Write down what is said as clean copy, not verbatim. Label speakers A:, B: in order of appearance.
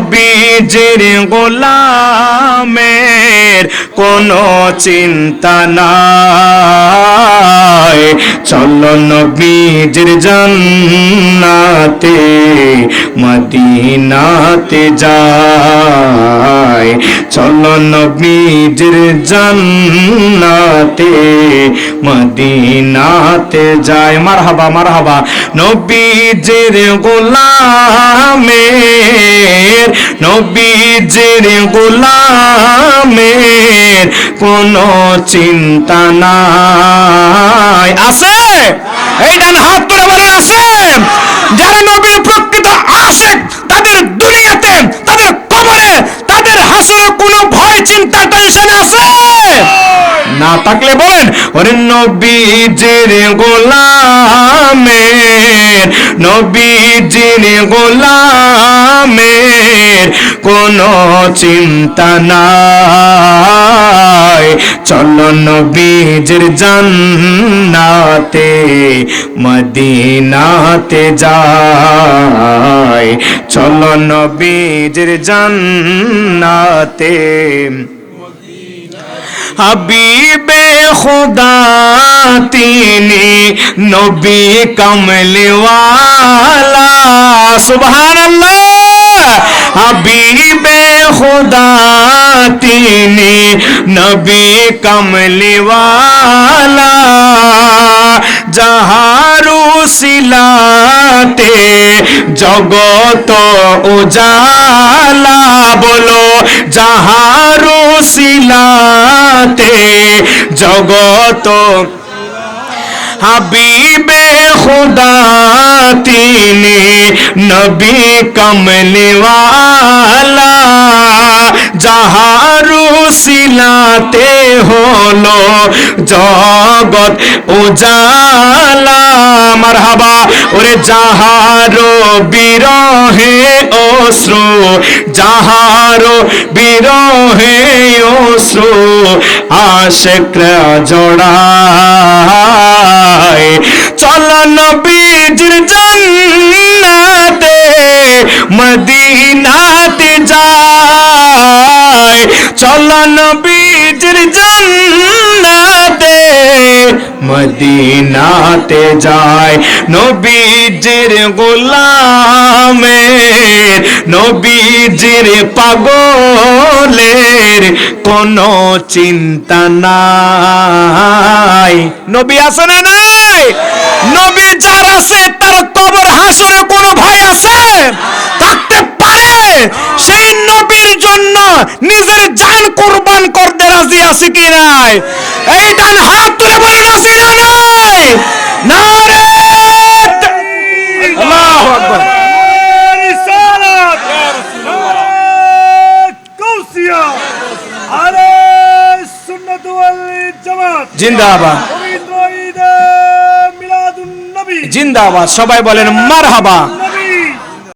A: নবীজির গোলামের কোনো চিন্তা নাই। চলো নবীজির জান্নাতে মদিনাতে যাই, চলো নবীজির জান্নাতে মদিনাতে যাই। মারহাবা মারহাবা। নবীজির গোলামের, নবীজির গোলামের কোনো চিন্তা নাই। আছে? এই ডান হাত তুলে বলেন আছে? যারা নবীর প্রকৃত আশিক তাদের দুনিয়াতে, তাদের কবরে, তাদের হাসরে কোনো ভয় চিন্তা টেনশন আছে? না থাকলে বলেন ওরে নবীজির গোলামের, নবীজির গোলামের কোনো চিন্তা নাই। চলো নবীজির জান্নাতে মদিনাতে যাই, চলো নবীজির জান্নাতে। হাবিবে খুদা তিনি নবী কমলিওয়ালা, সুবহানাল্লাহ। হাবিবে খুদা তিনি নবী কমলিওয়ালা, যাহারু সিলাতে জগত উজালা। বলো যাহারু সিলাতে জগত। হাবিবে খুদা তিনি নবী কমলিওয়ালা, যাহারু সিলাতে হলো জগৎ উজালা। মারহাবা। ওরে যাহারো বিরহে অশ্রু, যাহারো বিরহে অশ্রু আশিকরা জড়ায়, চলো নবীজির জান্নাতে মদিনাতে যাই, চলো নবীজির জান্নাতে মদিনাতে যাই। নবীজির গোলামের, নবীজির পাগলের কোনো চিন্তা নাই। নবী আছে না নাই? নবী যার আছে তার কবর হাসরে কোনো ভয় আছে? থাকতে পারে? সেই নবীর জন্য নিজের জান কুরবান করতে রাজি আছে কি নাই? এই ডান হাত তুলে বলেন আছে না নাই? নারে আল্লাহু আকবার। জিন্দাবাদ জিন্দাবাদ। সবাই বলেন মারহাবা।